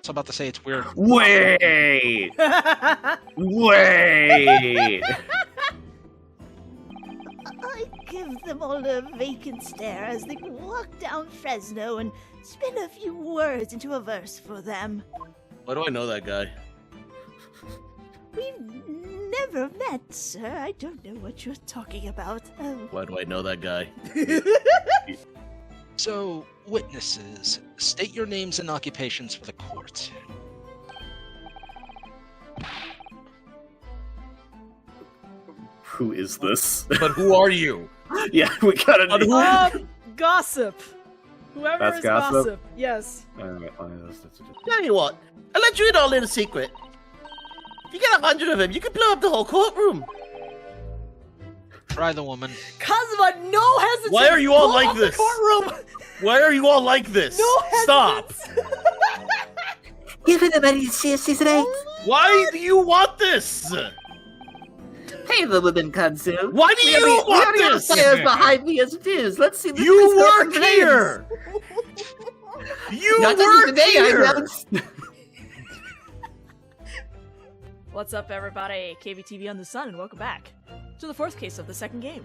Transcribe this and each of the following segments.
was about to say it's weird. Wait! Wait! I give them all a vacant stare as they walk down Fresno and spin a few words into a verse for them. Why do I know that guy? We've never met, sir. I don't know what you're talking about. Why do I know that guy? So, witnesses, state your names and occupations for the court. Who is this? But who are you? Yeah, we gotta. Gossip. Whoever That's is Gossip? Yes. Tell you what, I'll let you in on a little secret. If you get 100 of them, you can blow up the whole courtroom. Try the woman. Kazuma, no hesitation. Why are you all like the this? Courtroom. Why are you all like this? No Stop! Give it a very season 8. Why do you want this? Hey, the women Kansu. Why do you want this? Players behind me as it is. Let's see. You work here. You Not work today, here. I don't. What's up, everybody? KBTV on the Sun, and welcome back to the fourth case of the second game.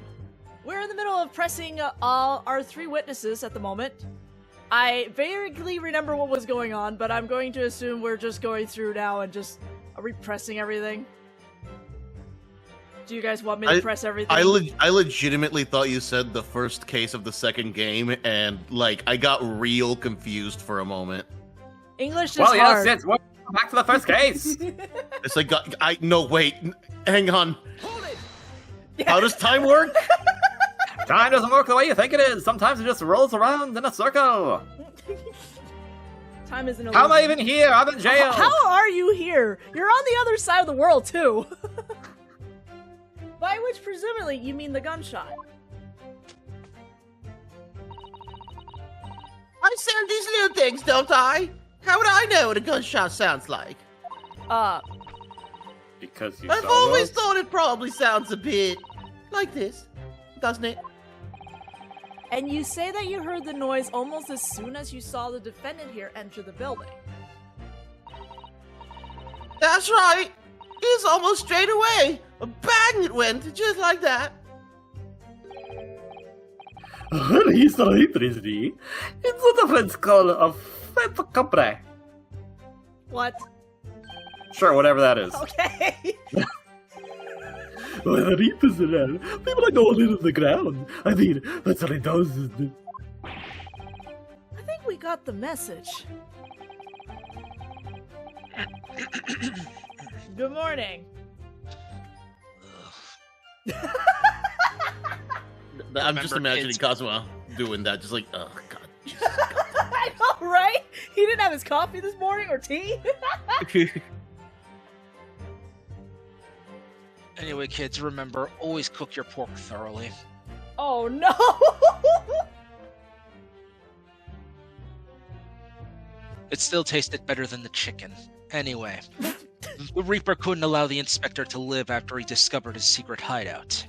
We're in the middle of pressing our three witnesses at the moment. I vaguely remember what was going on, but I'm going to assume we're just going through now and just repressing everything. Do you guys want me to press everything? I legitimately thought you said the first case of the second game, and like I got real confused for a moment. English is Well, hard. yes, welcome back to the first case. It's like no wait, hang on. Hold it. How does time work? Time doesn't work the way you think it is. Sometimes it just rolls around in a circle. Time is an illusion. How am I even here? I'm in jail. How are you here? You're on the other side of the world, too. By which, presumably, you mean the gunshot. I sound these little things, don't I? How would I know what a gunshot sounds like? Because you I've always thought it probably sounds a bit like this, doesn't it? And you say that you heard the noise almost as soon as you saw the defendant here enter the building. That's right. It's almost straight away. Bang! It went just like that. It's what the French call a fait accompli. What? Sure, whatever that is. Okay. Well, the reapers around. People like going into the ground. I mean, that's what it does, isn't it? I think we got the message. Good morning. I'm just imagining Cosmo doing that, just like, oh god. I know, right? He didn't have his coffee this morning or tea? Anyway, kids, remember, always cook your pork thoroughly. Oh no! It still tasted better than the chicken. Anyway, the Reaper couldn't allow the inspector to live after he discovered his secret hideout.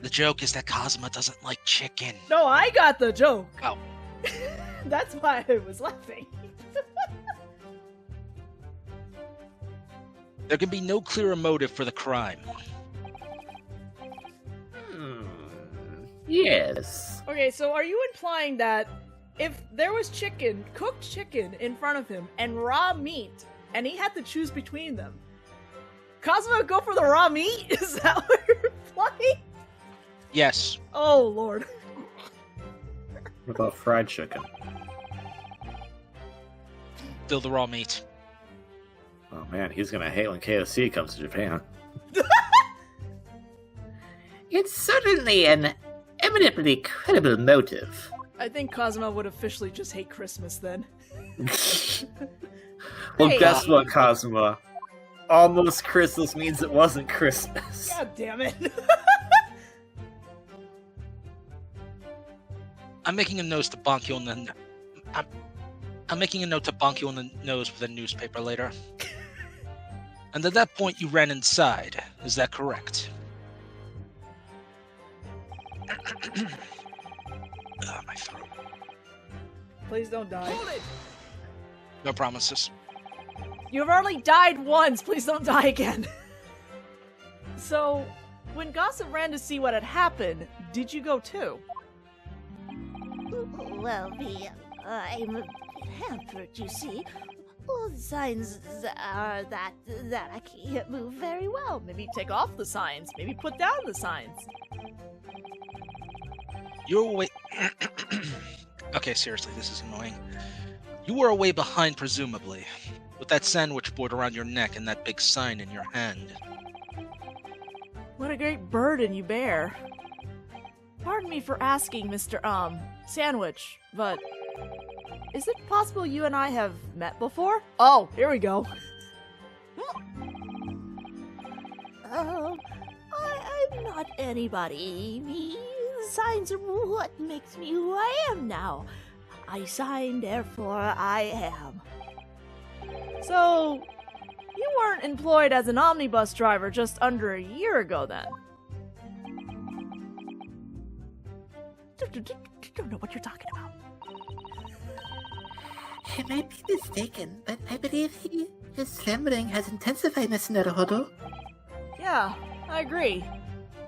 The joke is that Cosma doesn't like chicken. No, I got the joke. Oh. That's why I was laughing. There can be no clearer motive for the crime. Yes. Okay, so are you implying that if there was chicken, cooked chicken in front of him, and raw meat, and he had to choose between them, Cosmo would go for the raw meat? Is that what you're implying? Yes. Oh, Lord. What about fried chicken? Still the raw meat. Oh man, he's gonna hate when KFC comes to Japan. It's certainly an eminently credible motive. I think Cosmo would officially just hate Christmas then. Well, Hey. guess what, Cosmo? Almost Christmas means it wasn't Christmas. God damn it. I'm making a nose to bonk you on the... I'm making a note to bonk you on the nose with a newspaper later. And at that point, you ran inside. Is that correct? My throat. Please don't die. No promises. You've already died once. Please don't die again. So, when Gossip ran to see what had happened, did you go too? Well, I'm a bit hampered, you see. All the signs are that I can't move very well. Maybe take off the signs. Maybe put down the signs. You're away. Okay, seriously, this is annoying. You were away behind, presumably, with that sandwich board around your neck and that big sign in your hand. What a great burden you bear. Pardon me for asking, Mr. Sandwich, but is it possible you and I have met before? Oh, here we go. I'm not anybody. The signs are what makes me who I am now. I sign, therefore I am. So, you weren't employed as an omnibus driver just under a year ago then? Don't know what you're talking about. I might be mistaken, but I believe his slumbering has intensified, Mr. Naruhodo. Yeah, I agree.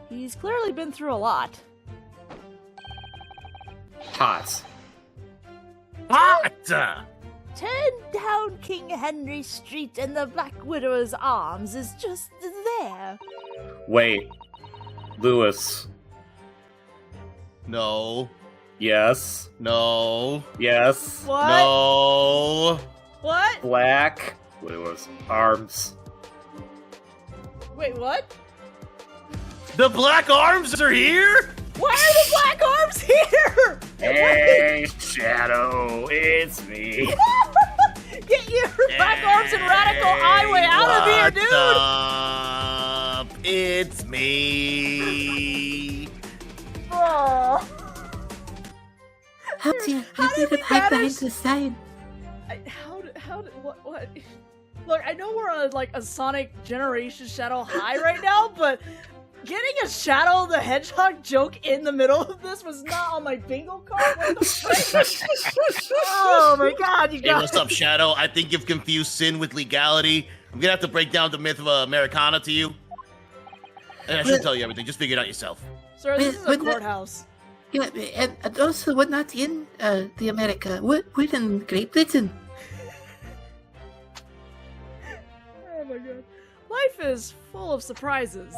He's clearly been through a lot. Hot. Turn down King Henry Street and the Black Widow's Arms is just there. Wait. Lewis. No. Yes. No. Yes. What? No. What? Black. Widow's arms. Wait, what? The Black Arms are here? Why are the Black Arms here? Hey, Shadow, it's me. Get your Black Arms and Radical Highway out of here, dude! What's up? It's me. Oh. How do you How did we hide behind manage- the sign? How did, what? Look, I know we're on like a Sonic Generation Shadow high right now, but getting a Shadow the Hedgehog joke in the middle of this was not on my bingo card. What the frick? Oh my god, you Hey, guys! what's up, Shadow? I think you've confused sin with legality. I'm gonna have to break down the myth of Americana to you. And I shouldn't tell you everything. Just figure it out yourself. Sir, this is a Wouldn't that- courthouse. Yeah, and also we're not in the America. We're in Great Britain. Oh my god. Life is full of surprises.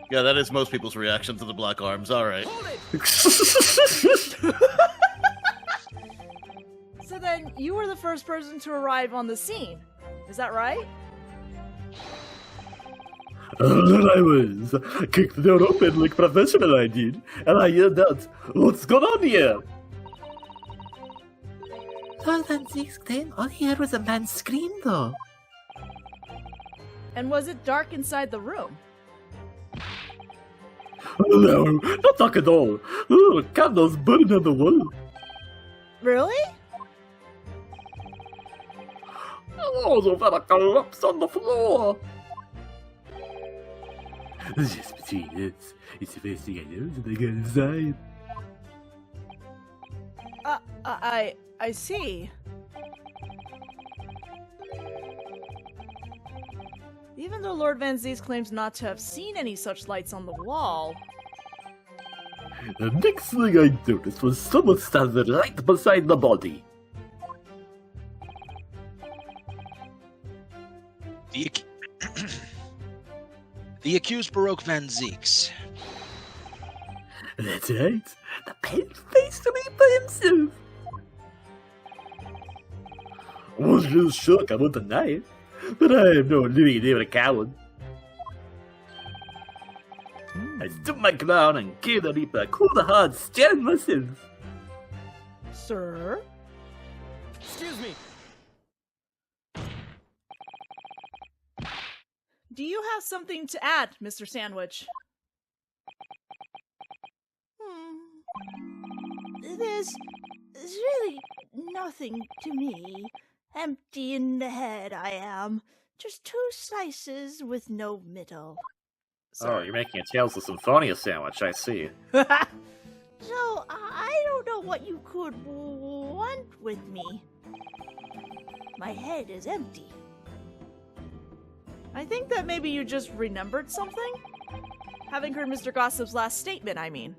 Yeah, that is most people's reaction to the Black Arms. All right. So then, you were the first person to arrive on the scene. Is that right? There I was, kicked the door open like professional I did, and I yelled out, "What's going on here?" Lord Van Zeke's claim all he heard was a man scream, though. And was it dark inside the room? No, not dark at all. Oh, candles burning on the wall. Really? Oh, the fella collapsed on the floor. Just between us, it's the first thing I know that they got inside. I see. Even though Lord Van Zees claims not to have seen any such lights on the wall, The next thing I noticed was someone standing right beside the body. The accused Baroque Van Zeeks. That's right, the pale-faced Reaper himself. I was a little shook, I won't deny it, but I am no living near a coward. I stood my ground and gave the Reaper a cool hard stare myself. sir? Excuse me. Do you have something to add, Mr. Sandwich? There's really nothing to me. Empty in the head I am. Just two slices with no middle. Oh, you're making a Tales of Symphonia sandwich, I see. So, I don't know what you could want with me. My head is empty. I think that maybe you just remembered something? Having heard Mr. Gossip's last statement, I mean.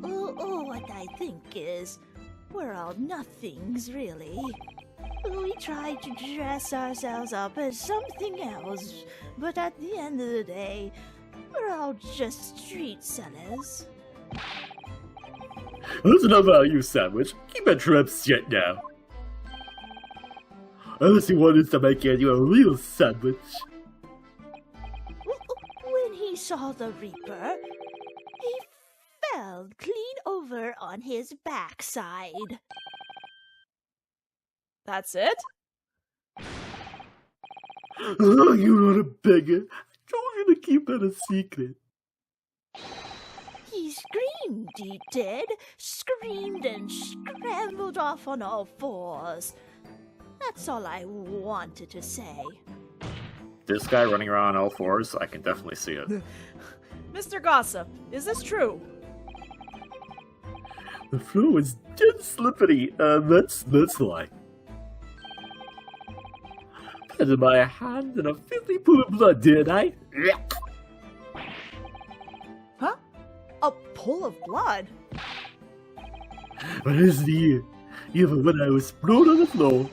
What I think is, we're all nothings, really. We try to dress ourselves up as something else, but at the end of the day, we're all just street sellers. That's enough about you, Sandwich. Keep your traps shut now. Unless you want us to make you a real sandwich. When he saw the Reaper, he fell clean over on his backside. That's it? Oh, you're a beggar. I told you to keep that a secret. He screamed, he did. Screamed and scrambled off on all fours. That's all I wanted to say. This guy running around on all fours, I can definitely see it. Mr. Gossip, is this true? The floor was just slippery. That's a lie. Patted my hand in a filthy pool of blood, did I? Huh? A pool of blood? But here's the year. Even when I was thrown on the floor,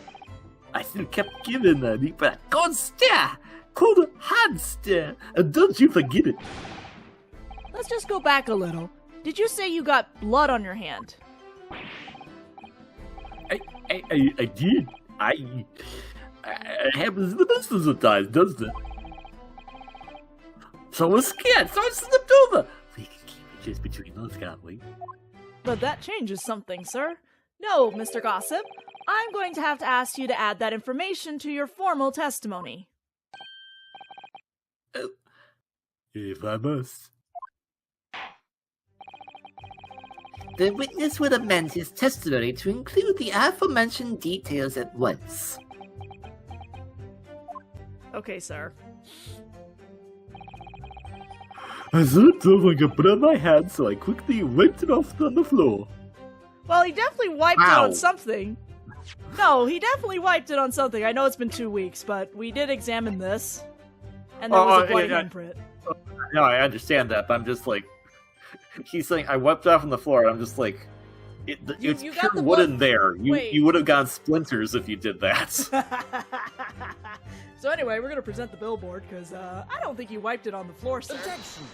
I still kept giving the Reaper a cold stare, cold hard stare, and don't you forget it. Let's just go back a little. Did you say you got blood on your hand? I did. It happens the best of the times, doesn't it? So I was scared, so I slipped over. We can keep it just between us, can't we? But that changes something, sir. No, Mr. Gossip. I'm going to have to ask you to add that information to your formal testimony. If I must. The witness will amend his testimony to include the aforementioned details at once. Okay, sir. I slipped over and got blood on my hand, so I quickly wiped it off on the floor. Well, he definitely wiped it on something. No, he definitely wiped it on something. I know it's been 2 weeks, but we did examine this. And there was a bloody handprint. No, I understand that, but I'm just like... He's saying, I wiped off on the floor, and I'm just like... It's you pure got the wood blood- in there. Wait. You would have gotten splinters if you did that. So anyway, we're going to present the billboard, because I don't think you wiped it on the floor, sir. Objection.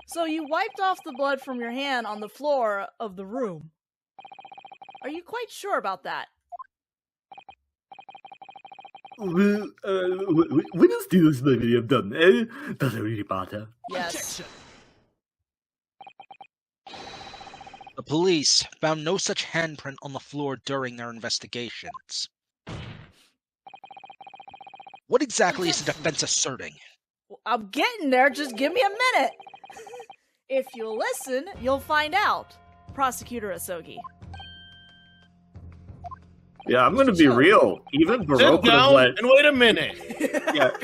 So you wiped off the blood from your hand on the floor of the room. Are you quite sure about that? Well, when is this maybe have done? Does it really matter? Yes. Objection. The police found no such handprint on the floor during their investigations. What exactly is the defense asserting? Well, I'm getting there, just give me a minute! If you'll listen, you'll find out. Prosecutor Asogi. Yeah, I'm gonna be real. Even Baroque Sit would have down let... and wait a minute. yeah,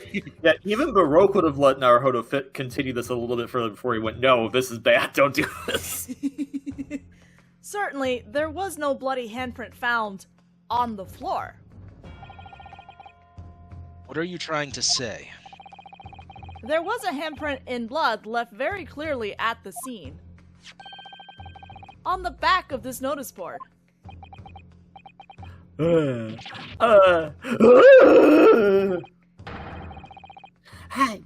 even Baroque would have let Naruhodo continue this a little bit further before he went, no, this is bad, don't do this. Certainly, there was no bloody handprint found on the floor. What are you trying to say? There was a handprint in blood left very clearly at the scene. On the back of this notice board. Ah,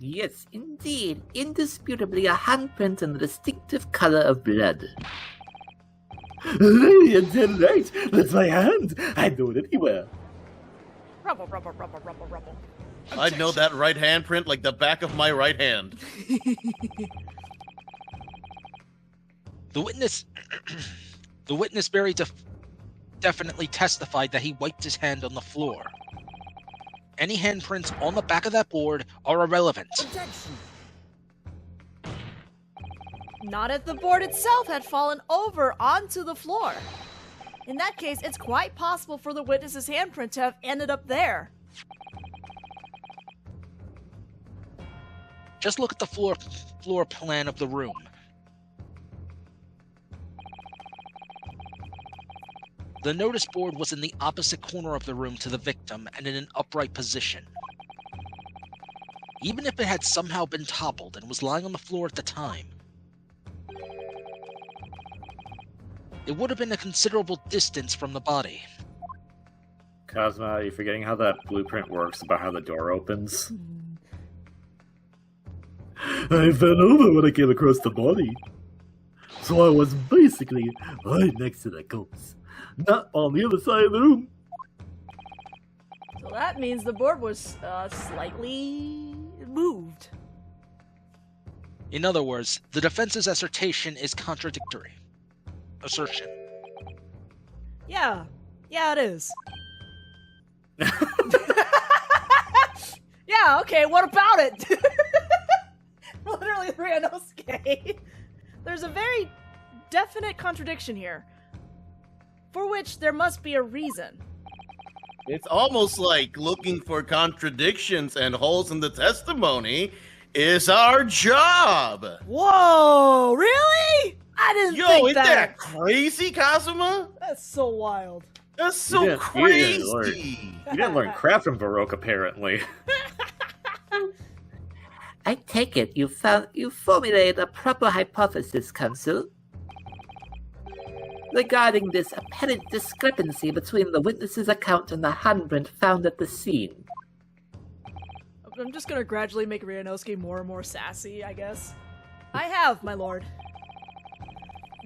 yes, indeed. Indisputably a handprint in the distinctive color of blood. You're dead right. That's my hand. I know it anywhere. Rubble, rubble, rubble, rubble, rubble. I know that right handprint like the back of my right hand. The witness very definitely testified that he wiped his hand on the floor. Any handprints on the back of that board are irrelevant. Objection. Not if the board itself had fallen over onto the floor. In that case, it's quite possible for the witness's handprint to have ended up there. Just look at the floor plan of the room. The notice board was in the opposite corner of the room to the victim and in an upright position. Even if it had somehow been toppled and was lying on the floor at the time, it would have been a considerable distance from the body. Cosmo, are you forgetting how that blueprint works about how the door opens? I fell over when I came across the body. So I was basically right next to the corpse, not on the other side of the room. So that means the board was slightly moved. In other words, the defense's assertion is contradictory. Assertion. Yeah, it is. Yeah, okay, what about it? Literally, Ryanosuke. There's a very definite contradiction here, for which there must be a reason. It's almost like looking for contradictions and holes in the testimony is our job. Whoa, really? I didn't think Yo, isn't that crazy, Kazuma? That's so wild. That's so You crazy. didn't learn crap from Baroque, apparently. I take it you formulated a proper hypothesis, Counsel, regarding this apparent discrepancy between the witness's account and the handprint found at the scene. I'm just gonna gradually make Ryanosuke more and more sassy, I guess. I have, my lord.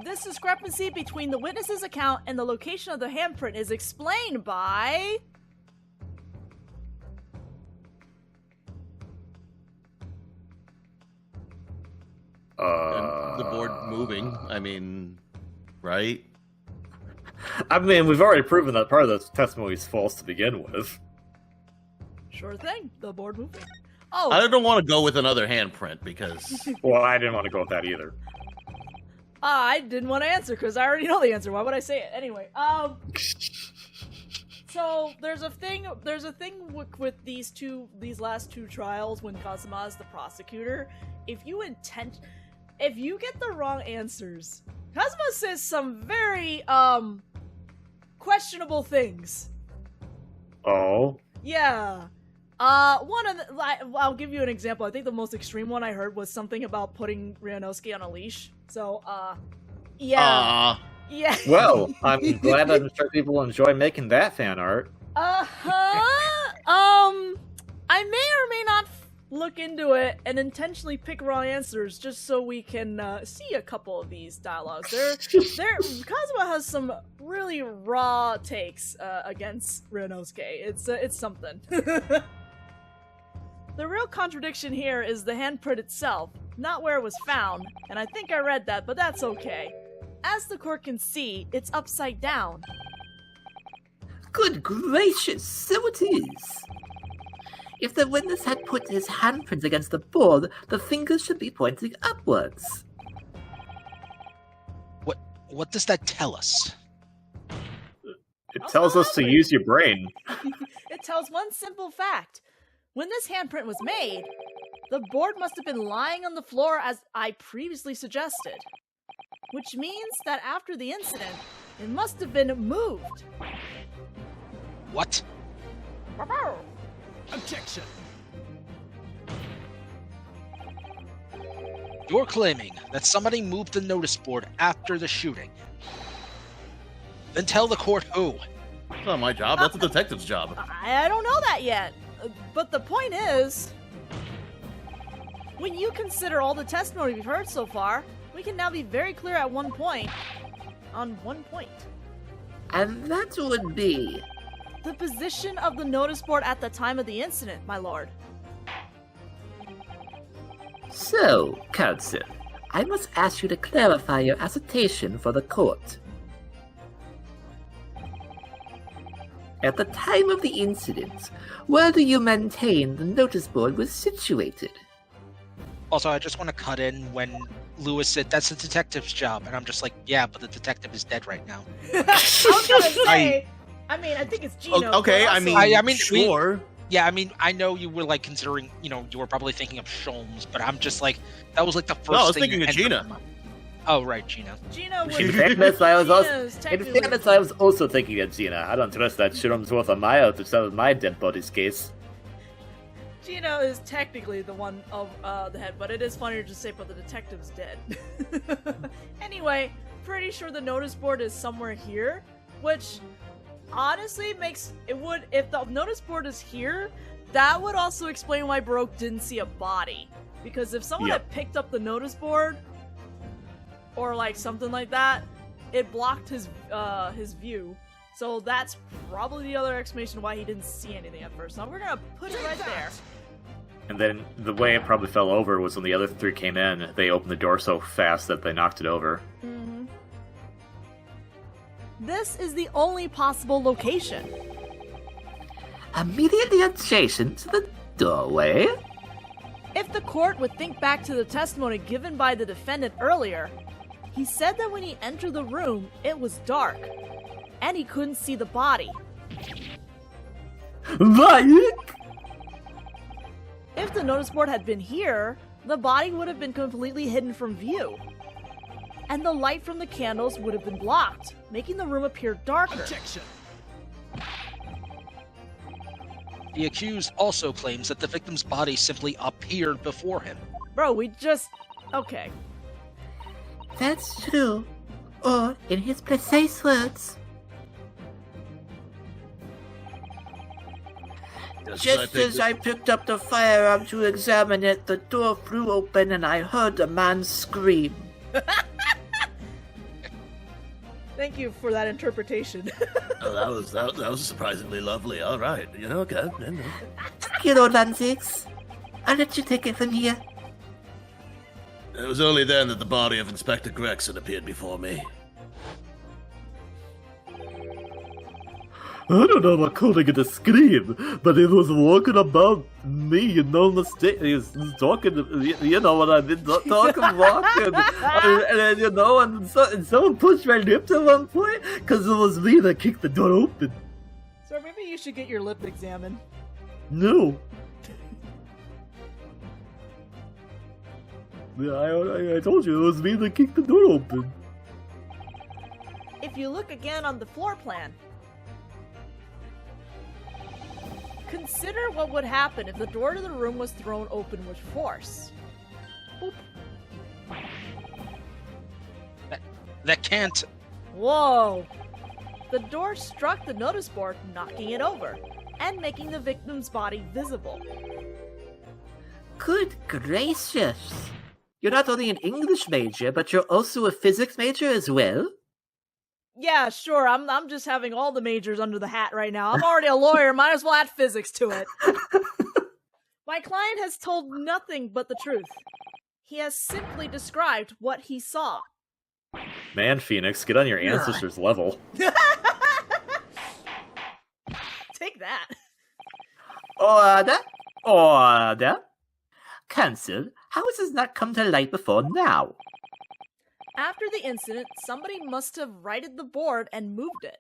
This discrepancy between the witness's account and the location of the handprint is explained by... And the board moving, I mean, right? I mean, we've already proven that part of the testimony is false to begin with. Sure thing, the board moving. Oh! I don't want to go with another handprint because... Well, I didn't want to go with that either. I didn't want to answer because I already know the answer. Why would I say it? Anyway, so there's a thing with these last two trials when Kazuma is the prosecutor. If you get the wrong answers, Kazuma says some very questionable things. Oh. Yeah. I'll give you an example. I think the most extreme one I heard was something about putting Ryanosuke on a leash. So, yeah. Yeah. Well, I'm glad I'm sure people enjoy making that fan art. I may or may not look into it and intentionally pick wrong answers just so we can see a couple of these dialogues. Kazuma has some really raw takes against Ryanosuke. It's something. The real contradiction here is the handprint itself, not where it was found, and I think I read that, but that's okay. As the court can see, it's upside down. Good gracious, so it is. If the witness had put his handprint against the board, the fingers should be pointing upwards. What does that tell us? It tells us to use your brain. It tells one simple fact. When this handprint was made, the board must have been lying on the floor as I previously suggested. Which means that after the incident, it must have been moved. What? Objection. You're claiming that somebody moved the notice board after the shooting. Then tell the court who. It's not my job, that's a detective's job. I don't know that yet. But the point is, when you consider all the testimony we've heard so far, we can now be very clear at one point. On one point. And that would be... the position of the notice board at the time of the incident, my lord. So, counsel, I must ask you to clarify your assertion for the court. At the time of the incident, where do you maintain the notice board was situated? Also, I just want to cut in when Lewis said, that's the detective's job. And I'm just like, yeah, but the detective is dead right now. I was gonna say, I mean, I think it's Gino. Okay, but I also- mean, I mean, sure. Yeah, I mean, I know you were like considering, you were probably thinking of Sholmes, but I'm just like, that was like the first No, I was thing thinking that of entered Gina. my mind. Oh, right, Gina. Gina would. In fairness, I was Gina's I was also thinking of Gina. I don't trust that Shirum's worth a mile to settle my dead body's case. Gina is technically the one of the head, but it is funnier to say, but the detective's dead. Anyway, pretty sure the notice board is somewhere here, which honestly makes it would if the notice board is here, that would also explain why Baroque didn't see a body. Because if someone had picked up the notice board or like something like that, it blocked his view. So that's probably the other explanation why he didn't see anything at first. So we're gonna put it right there. And then the way it probably fell over was when the other three came in, they opened the door so fast that they knocked it over. Mm-hmm. This is the only possible location. Immediately adjacent to the doorway? If the court would think back to the testimony given by the defendant earlier, he said that when he entered the room, it was dark, and he couldn't see the body. Like? If the notice board had been here, the body would have been completely hidden from view, and the light from the candles would have been blocked, making the room appear darker. Objection. The accused also claims that the victim's body simply appeared before him. Bro, we just... Okay. That's true. Or, in his precise words, just as I picked up the firearm to examine it, the door flew open and I heard a man scream. Thank you for that interpretation. Oh, that was surprisingly lovely. All right, okay. You know, Van Six, I'll let you take it from here. It was only then that the body of Inspector Gregson appeared before me. I don't know what calling it a scream, but it was walking about me, no mistake. He was talking, you know what I mean, talking, walking, and someone pushed my lips at one point, because it was me that kicked the door open. So maybe you should get your lip examined. No. I told you, it was me that kicked the door open. If you look again on the floor plan, consider what would happen if the door to the room was thrown open with force. Boop. That can't... Whoa! The door struck the notice board, knocking it over, and making the victim's body visible. Good gracious. You're not only an English major, but you're also a physics major as well? Yeah, sure, I'm just having all the majors under the hat right now. I'm already a lawyer, might as well add physics to it. My client has told nothing but the truth. He has simply described what he saw. Man, Phoenix, get on your ancestors' level. Take that. Order. Cancel. How has this not come to light before now? After the incident, somebody must have righted the board and moved it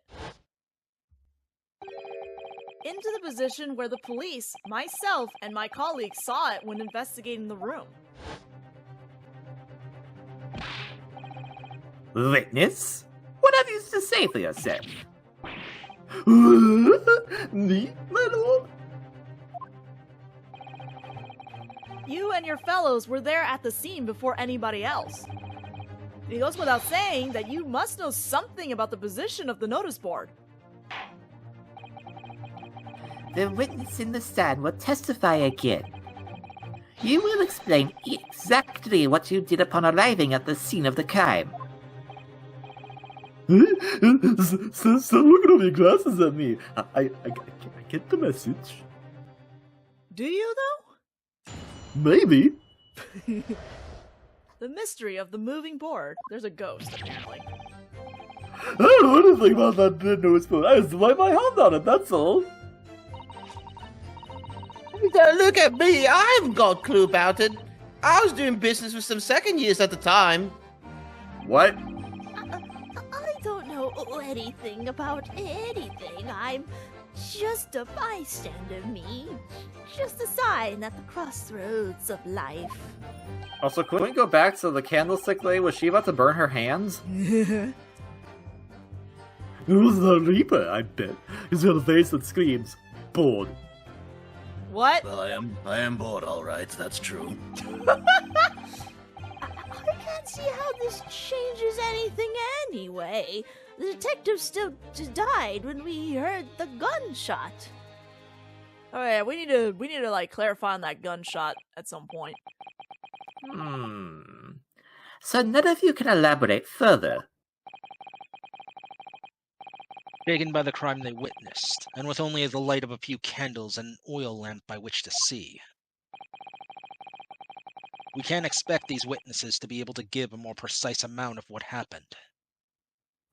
into the position where the police, myself, and my colleagues saw it when investigating the room. Witness? What have you to say for yourself? Me, my lord? You and your fellows were there at the scene before anybody else. It goes without saying that you must know something about the position of the notice board. The witness in the stand will testify again. You will explain exactly what you did upon arriving at the scene of the crime. Stop looking over your glasses at me. I get the message. Do you, though? Maybe. The mystery of the moving board. There's a ghost, apparently. I don't know anything about that notice board. I just wipe my hand on it, that's all. Don't look at me. I haven't got a clue about it. I was doing business with some second years at the time. What? I don't know anything about anything. I'm just a bystander, me. Just a sign at the crossroads of life. Also, can we go back to the candlestick lady? Was she about to burn her hands? It was the Reaper, I bet. He's got a face that screams, bored. What? Well, I am bored, all right. That's true. I can't see how this changes anything anyway. The detective still died when we heard the gunshot. Oh yeah, we need to like clarify on that gunshot at some point. So none of you can elaborate further. Shaken by the crime they witnessed, and with only the light of a few candles and an oil lamp by which to see. We can't expect these witnesses to be able to give a more precise amount of what happened.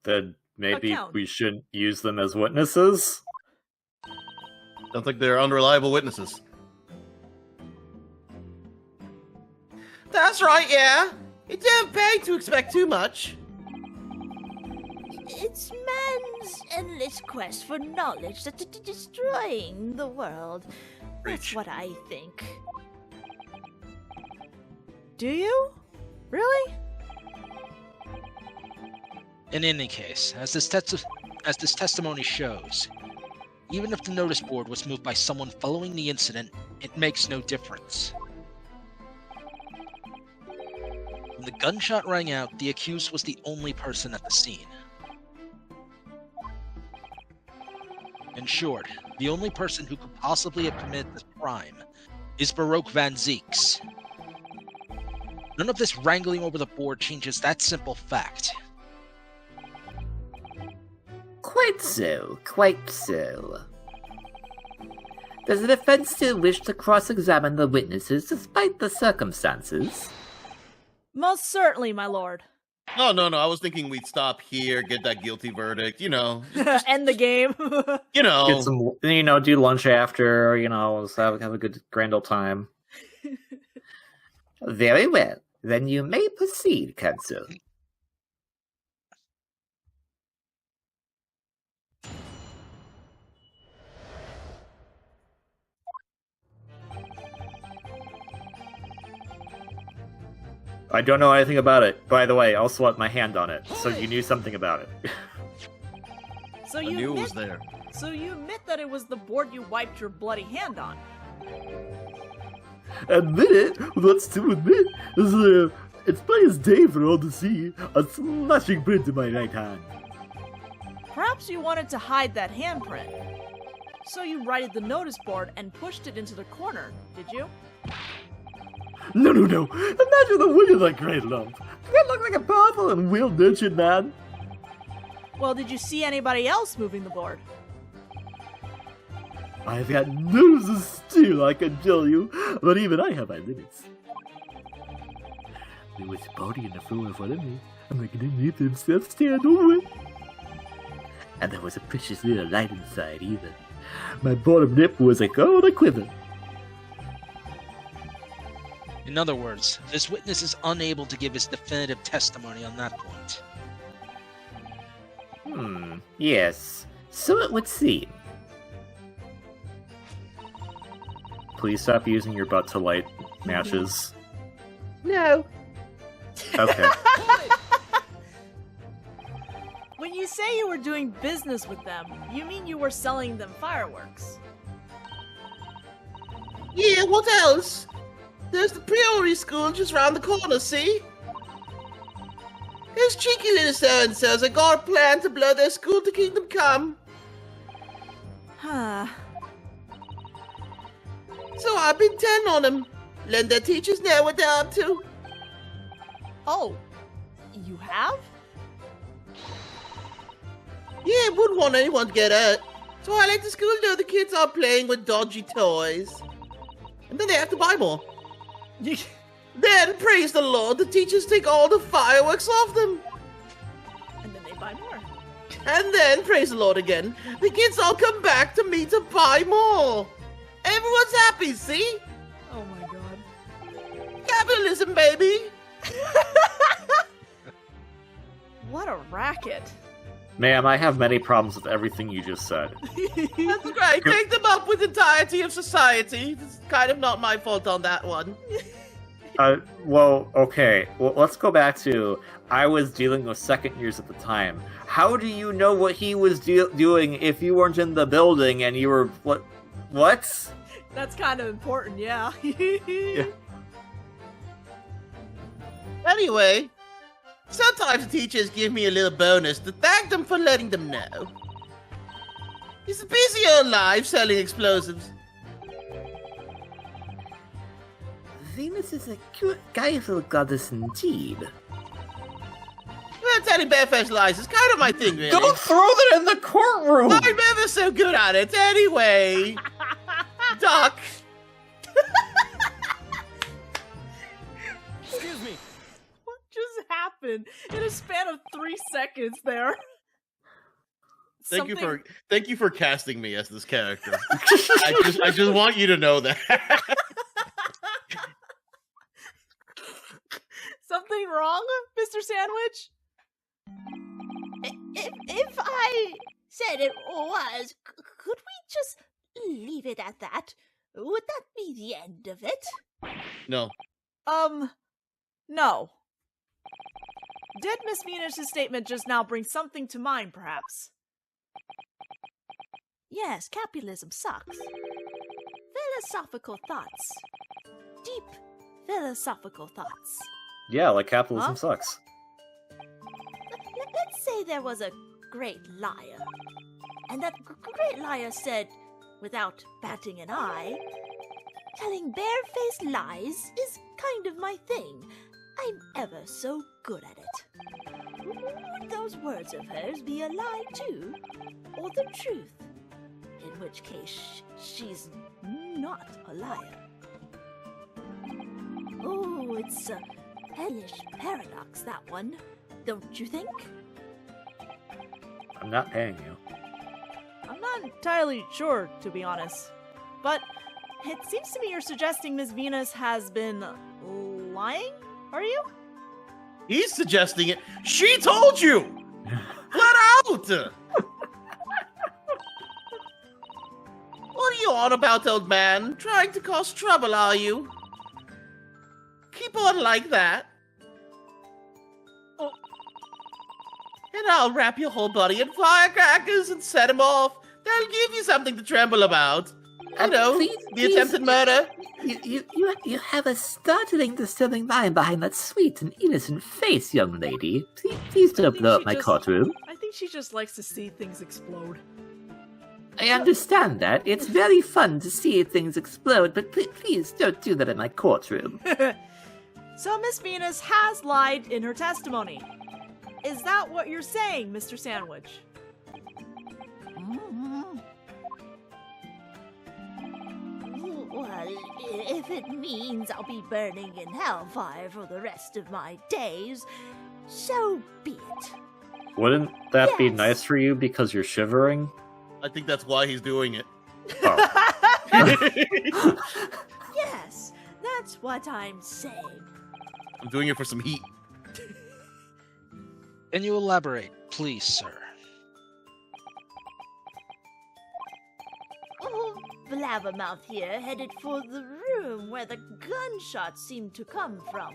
Then maybe Account. we shouldn't use them as witnesses? Don't think they're unreliable witnesses. That's right, yeah. It don't pay to expect too much. It's man's endless quest for knowledge that's destroying the world. That's Preach. what I think. Do you? Really? In any case, as this testimony shows, even if the notice board was moved by someone following the incident, it makes no difference. When the gunshot rang out, the accused was the only person at the scene. In short, the only person who could possibly have committed this crime is Baroque Van Zeeks. None of this wrangling over the board changes that simple fact. Quite so, quite so. Does the defense still wish to cross-examine the witnesses despite the circumstances? Most certainly, my lord. No. I was thinking we'd stop here, get that guilty verdict. You know. End the game. You know. Get some, do lunch after, have a good grand old time. Very well. Then you may proceed, Counsel. I don't know anything about it. By the way, I'll swap my hand on it, so you knew something about it. So I you knew it was admit, there. so you admit that it was the board you wiped your bloody hand on. Admit it? What's to admit? It's plain as day for all to see. A slashing print in my right hand. Perhaps you wanted to hide that handprint. So you righted the notice board and pushed it into the corner, did you? No. Imagine the weight of that great lump. That look like a powerful and well-nurtured man. Well, did you see anybody else moving the board? I've got nerves of steel, I can tell you, but even I have my limits. There was a body on the floor in front of me, and I couldn't make himself stand over it. And there was a precious little light inside either. My bottom lip was like all a quiver. In other words, this witness is unable to give his definitive testimony on that point. Yes, so it would seem. Please stop using your butt to light matches. No. Okay. When you say you were doing business with them, you mean you were selling them fireworks. Yeah, what else? There's the Priori School just round the corner, see? Those cheeky little so-and-sos have got a plan to blow their school to Kingdom Come. Huh. So I've been telling on them. Let their teachers know what they're up to. Oh, you have? Yeah, wouldn't want anyone to get hurt. So I let the school know the kids are playing with dodgy toys. And then they have to buy more. Then, praise the Lord, the teachers take all the fireworks off them. And then they buy more. And then, praise the Lord again, the kids all come back to me to buy more. Everyone's happy, see? Oh my god. Capitalism, baby. What a racket. Ma'am, I have many problems with everything you just said. That's great. Take them up with the entirety of society. It's kind of not my fault on that one. Well, okay. Well, let's go back to, I was dealing with second years at the time. How do you know what he was doing if you weren't in the building and you were... What? That's kind of important, yeah. Yeah. Anyway, sometimes the teachers give me a little bonus to thank them for letting them know. He's a busy old life selling explosives. Venus is a guyful goddess indeed. Well, telling barefaced lies is kind of my thing, really. Don't throw that in the courtroom! I'm ever so good at it anyway. Doc. Excuse me. What just happened in a span of 3 seconds there? Thank you for casting me as this character. I just want you to know that. Something wrong, Mr. Sandwich? If I said it was, could we just leave it at that? Would that be the end of it? No. No. Did Miss Venus's statement just now bring something to mind, perhaps? Yes, capitalism sucks. Philosophical thoughts. Deep philosophical thoughts. Yeah, like capitalism Huh? sucks. Let's say there was a great liar. And that great liar said, without batting an eye, telling barefaced lies is kind of my thing. I'm ever so good at it. Would those words of hers be a lie too? Or the truth? In which case, she's not a liar. Oh, it's a hellish paradox, that one. Don't you think? I'm not paying you. I'm not entirely sure, to be honest. But it seems to me you're suggesting Miss Venus has been lying? Are you? He's suggesting it. She told you! Flat out! What are you on about, old man? Trying to cause trouble, are you? Keep on like that. Oh. And I'll wrap your whole body in firecrackers and set him off. That'll give you something to tremble about. You know, the attempted murder. You have a startling, disturbing mind behind that sweet and innocent face, young lady. Please don't blow up my courtroom. I think she just likes to see things explode. I understand that. It's very fun to see things explode, but please don't do that in my courtroom. So Miss Venus has lied in her testimony. Is that what you're saying, Mr. Sandwich? Well, if it means I'll be burning in hellfire for the rest of my days, so be it. Wouldn't that be Yes. nice for you because you're shivering? I think that's why he's doing it. Yes, that's what I'm saying. I'm doing it for some heat. Can you elaborate, please, sir? Oh, Blabbermouth here headed for the room where the gunshots seemed to come from.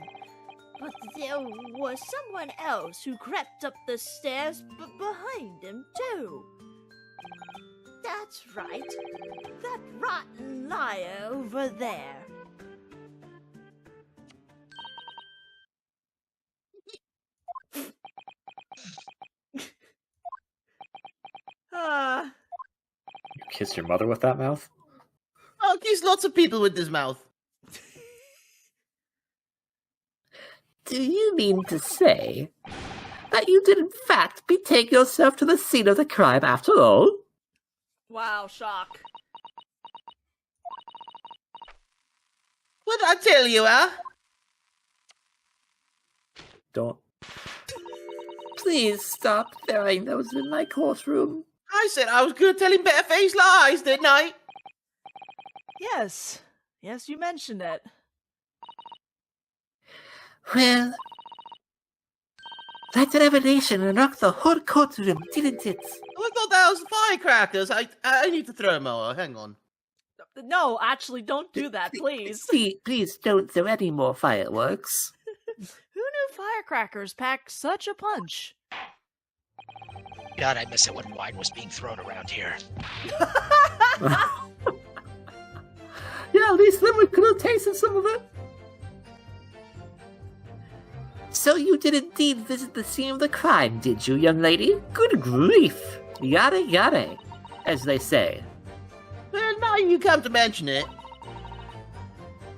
But there was someone else who crept up the stairs behind him, too. That's right. That rotten liar over there. You kiss your mother with that mouth? I'll kiss lots of people with this mouth. Do you mean to say that you did in fact betake yourself to the scene of the crime after all? Wow, shock. What did I tell you, huh? Don't. Please stop throwing those in my courtroom. I said I was good at telling barefaced lies, didn't I? Yes. Yes, you mentioned it. Well, That's a revelation and rocked the whole courtroom, didn't it? I thought that was firecrackers. I need to throw more. Hang on. No, actually, don't do that, please. Please don't throw any more fireworks. Who knew firecrackers pack such a punch? God, I miss it when wine was being thrown around here. Yeah, at least then we could have tasted some of it. So you did indeed visit the scene of the crime, did you, young lady? Good grief! Yada yada, as they say. Well, now you come to mention it.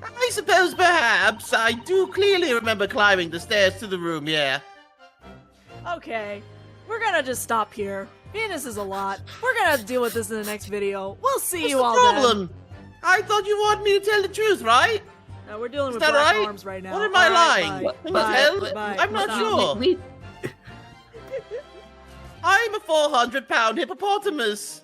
I suppose perhaps I do clearly remember climbing the stairs to the room, yeah. Okay, we're gonna just stop here. Venus is a lot. We're gonna have to deal with this in the next video. We'll see What's you the all problem? I thought you wanted me to tell the truth, right? then. No, we're dealing Is with that black right? arms right now. What am I lying? Bye. Can you Bye. tell? Bye. I'm not Bye. sure. I'm a 400-pound hippopotamus.